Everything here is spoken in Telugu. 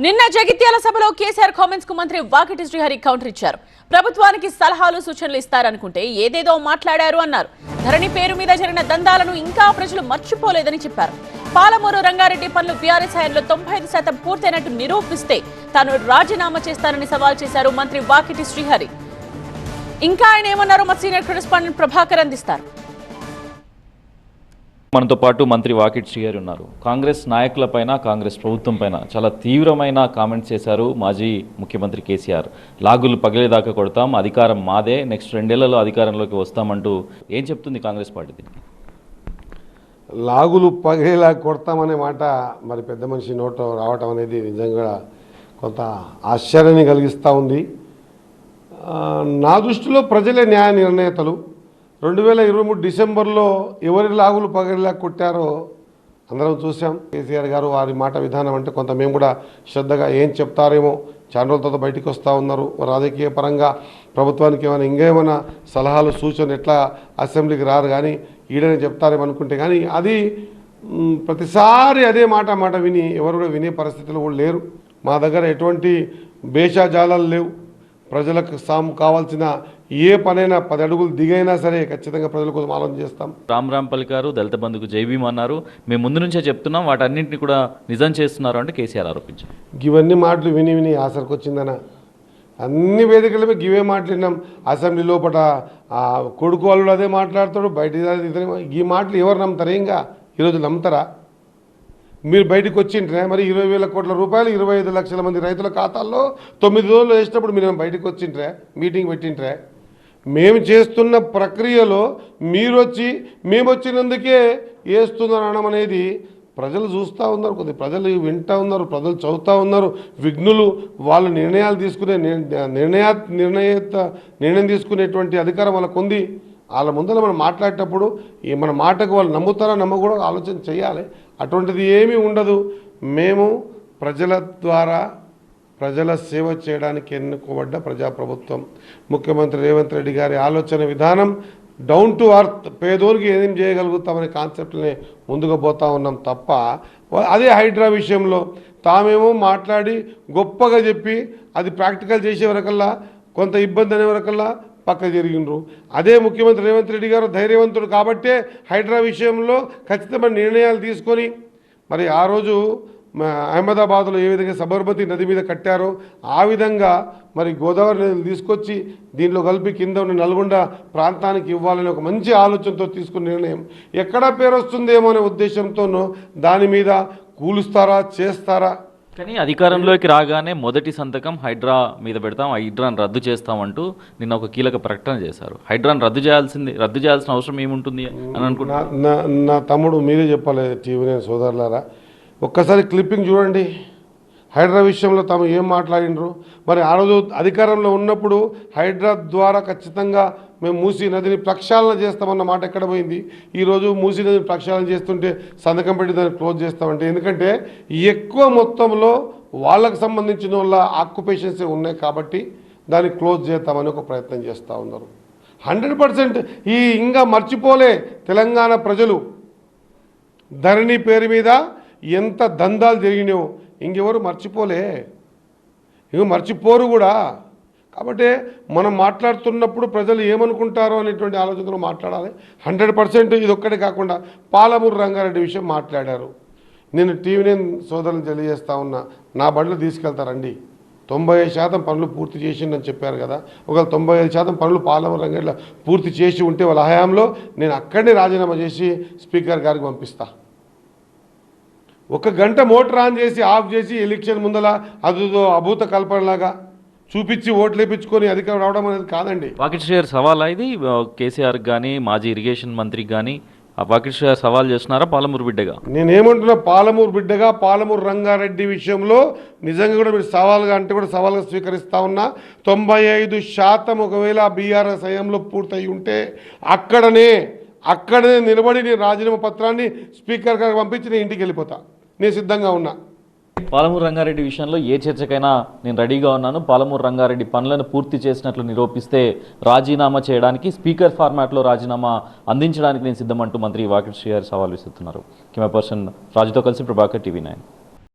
నిన్న జగిత్యాల సభలో కేసీఆర్ కామెంట్స్ కు మంత్రి వాకిటి శ్రీహరి కౌంటర్ ఇచ్చారు. ప్రభుత్వానికి సలహాలు సూచనలు ఇస్తారనుకుంటే ఏదేదో మాట్లాడారు అన్నారు. ధరణి పేరు మీద జరిగిన దందాలను ఇంకా ప్రజలు మర్చిపోలేదని చెప్పారు. పాలమూరు రంగారెడ్డి పనులు బీఆర్ఎస్ హయాంలో 95% పూర్తయినట్టు నిరూపిస్తే తాను రాజీనామా చేస్తానని సవాల్ చేశారు మంత్రి వాకిటి శ్రీహరి. ఇంకా ఆయన ఏమన్నారో మా సీనియర్ కరెస్పాండెంట్ ప్రభాకర్ అందిస్తారు. మనతో పాటు మంత్రి వాకిటి శ్రీహరి ఉన్నారు. కాంగ్రెస్ నాయకులపైన, కాంగ్రెస్ ప్రభుత్వం పైన చాలా తీవ్రమైన కామెంట్స్ చేశారు మాజీ ముఖ్యమంత్రి కేసీఆర్. లాగులు పగిలేదాకా కొడతాం, అధికారం మాదే, నెక్స్ట్ 2 ఏళ్లలో అధికారంలోకి వస్తామంటూ ఏం చెప్తుంది కాంగ్రెస్ పార్టీ? లాగులు పగిలేలా కొడతామనే మాట మరి పెద్ద మనిషి నోట రావటం అనేది నిజంగా కొంత ఆశ్చర్యాన్ని కలిగిస్తూ ఉంది. నా దృష్టిలో ప్రజలే న్యాయ నిర్ణేతలు. 2023 డిసెంబర్లో ఎవరి లాగులు పగిలేలా కొట్టారో అందరం చూసాం. కేసీఆర్ గారు వారి మాట విధానం అంటే కొంత మేము కూడా శ్రద్ధగా ఏం చెప్తారేమో, చాలా రోజుల తర్వాత బయటికి వస్తూ ఉన్నారు. రాజకీయ పరంగా ప్రభుత్వానికి ఇంకేమైనా సలహాలు సూచనలు ఎట్లా అసెంబ్లీకి రారు కానీ ఈడనే చెప్తారేమో అనుకుంటే, కానీ అది ప్రతిసారి అదే మాట విని ఎవరు కూడా వినే పరిస్థితులు కూడా లేరు. మా దగ్గర ఎటువంటి భేషజాలాలు లేవు. ప్రజలకు కావాల్సిన ఏ పనైనా 10 అడుగులు దిగైనా సరే ఖచ్చితంగా ప్రజల కోసం ఆలోచన చేస్తాం. రామ్ పలికారు, దళిత బంధుకు జై భీమ్ అన్నారు. మేము ముందు నుంచే చెప్తున్నాం, వాటన్నింటినీ కూడా నిజం చేస్తున్నారు అంటే కేసీఆర్ ఆరోపించారు. ఇవన్నీ మాటలు విని ఆసరికి వచ్చిందనా? అన్ని వేదికలపై గివే మాట్లాడినాం. అసెంబ్లీ లోపల కొడుకు వాళ్ళు అదే మాట్లాడతాడు, బయట ఈ మాటలు ఎవరు నమ్ముతారు? ఇంకా ఈరోజు నమ్ముతారా? మీరు బయటకు వచ్చింట్రే మరి 20,000 కోట్ల రూపాయలు 25 లక్షల మంది రైతుల ఖాతాల్లో 9 రోజులు వేసినప్పుడు మీరు బయటకు వచ్చింట్రే, మీటింగ్ పెట్టింట్రే. మేము చేస్తున్న ప్రక్రియలో మీరు వచ్చి మేము వచ్చినందుకే వేస్తున్నారు అనడం అనేది ప్రజలు చూస్తూ ఉన్నారు, కొద్ది ప్రజలు వింటూ ఉన్నారు, ప్రజలు చదువుతూ ఉన్నారు. విఘ్నులు వాళ్ళు నిర్ణయాలు తీసుకునే నిర్ణయం తీసుకునేటువంటి అధికారం వాళ్ళకు ఉంది. వాళ్ళ ముందర మనం మాట్లాడేటప్పుడు మన మాటకు వాళ్ళు నమ్ముతారా నమ్మకూడదు ఆలోచన చేయాలి. అటువంటిది ఏమీ ఉండదు. మేము ప్రజల ద్వారా ప్రజల సేవ చేయడానికి ఎన్నుకోబడ్డ ప్రజాప్రభుత్వం. ముఖ్యమంత్రి రేవంత్ రెడ్డి గారి ఆలోచన విధానం డౌన్ టు అర్త్, పేదోరికి ఏం చేయగలుగుతామనే కాన్సెప్ట్ని ముందుకు పోతూ ఉన్నాం తప్ప అదే హైడ్రా విషయంలో తామేమో మాట్లాడి గొప్పగా చెప్పి అది ప్రాక్టికల్ చేసే వరకల్లా కొంత ఇబ్బంది అనే వరకల్లా పక్క జరిగినరు. అదే ముఖ్యమంత్రి రేవంత్ రెడ్డి గారు ధైర్యవంతుడు కాబట్టే హైడ్రా విషయంలో ఖచ్చితమైన నిర్ణయాలు తీసుకొని మరి ఆ రోజు అహ్మదాబాద్లో ఏ విధంగా సబర్మతి నది మీద కట్టారో ఆ విధంగా మరి గోదావరి నదిని తీసుకొచ్చి దీంట్లో కలిపి కింద ఉన్న నల్గొండ ప్రాంతానికి ఇవ్వాలని ఒక మంచి ఆలోచనతో తీసుకున్న నిర్ణయం. ఎక్కడా పేరు వస్తుందేమో అనే ఉద్దేశంతోనూ దాని మీద కూలుస్తారా చేస్తారా. కానీ అధికారంలోకి రాగానే మొదటి సంతకం హైడ్రా మీద పెడతాం, హైడ్రాను రద్దు చేస్తామంటూ నిన్న ఒక కీలక ప్రకటన చేశారు. హైడ్రాను రద్దు చేయాల్సిన అవసరం ఏముంటుంది అని అనుకుంటున్నా. నా తమ్ముడు మీరే చెప్పాలి, టీవీ సోదరులారా, ఒక్కసారి క్లిప్పింగ్ చూడండి. హైడ్రా విషయంలో తాము ఏం మాట్లాడినరు. మరి ఆ రోజు అధికారంలో ఉన్నప్పుడు హైడ్రా ద్వారా ఖచ్చితంగా మేము మూసీ నదిని ప్రక్షాళన చేస్తామన్న మాట ఎక్కడ పోయింది? ఈరోజు మూసీ నదిని ప్రక్షాళన చేస్తుంటే సంతకం పెట్టి దాన్ని క్లోజ్ చేస్తామంటే, ఎందుకంటే ఎక్కువ మొత్తంలో వాళ్ళకు సంబంధించిన వాళ్ళ ఆక్యుపేషన్స్ ఉన్నాయి కాబట్టి దాన్ని క్లోజ్ చేస్తామని ఒక ప్రయత్నం చేస్తూ ఉన్నారు. 100% ఇంకా మర్చిపోలే తెలంగాణ ప్రజలు. ధరణి పేరు మీద ఎంత దందాలు జరిగినాయో ఇంకెవరు మర్చిపోలే, మర్చిపోరు కూడా. కాబట్టి మనం మాట్లాడుతున్నప్పుడు ప్రజలు ఏమనుకుంటారో అనేటువంటి ఆలోచనలో మాట్లాడాలి. 100% ఇది ఒక్కటే కాకుండా పాలమూరు రంగారెడ్డి విషయం మాట్లాడారు. నేను టీవీ సోదరులను తెలియజేస్తా ఉన్నా, నా బండ్లు తీసుకెళ్తారండి. 95% పనులు పూర్తి చేసిందని చెప్పారు కదా. ఒకవేళ 95% పనులు పాలమూరు రంగారెడ్డిలో పూర్తి చేసి ఉంటే వాళ్ళ హయాంలో నేను అక్కడనే రాజీనామా చేసి స్పీకర్ గారికి పంపిస్తా. 1 గంట మోటార్ ఆన్ చేసి ఆఫ్ చేసి ఎలక్షన్ ముందల అదో అభూత కల్పనలాగా చూపించి ఓట్లు వేయించుకొని అధికారం రావడం అనేది కాదండి. వాకిటి శ్రీహరి సవాల్ ఇది కేసీఆర్ కానీ మాజీ ఇరిగేషన్ మంత్రికి కానీ వాకిటి శ్రీహరి సవాల్ చేస్తున్నారా పాలమూరు బిడ్డగా? నేనేమంటున్నా, పాలమూరు బిడ్డగా పాలమూరు రంగారెడ్డి విషయంలో నిజంగా కూడా మీరు సవాల్గా అంటే కూడా సవాల్గా స్వీకరిస్తా ఉన్నా. 95% ఒకవేళ బీఆర్ఎస్ హయాంలో పూర్తయి ఉంటే అక్కడనే నిలబడి నేను రాజీనామా పత్రాన్ని స్పీకర్ గారికి పంపించి నేను ఇంటికి వెళ్ళిపోతా. నేను సిద్ధంగా ఉన్నా. పాలమూరు రంగారెడ్డి విషయంలో ఏ చర్చకైనా నేను రెడీగా ఉన్నాను. పాలమూరు రంగారెడ్డి పనులను పూర్తి చేసినట్లు నిరూపిస్తే రాజీనామా చేయడానికి, స్పీకర్ ఫార్మాట్లో రాజీనామా అందించడానికి నేను సిద్ధమంటూ మంత్రి వాకిటి శ్రీహరి సవాల్ విసురుతున్నారు. కెమెరా పర్సన్ రాజుతో కలిసి ప్రభాకర్, TV9.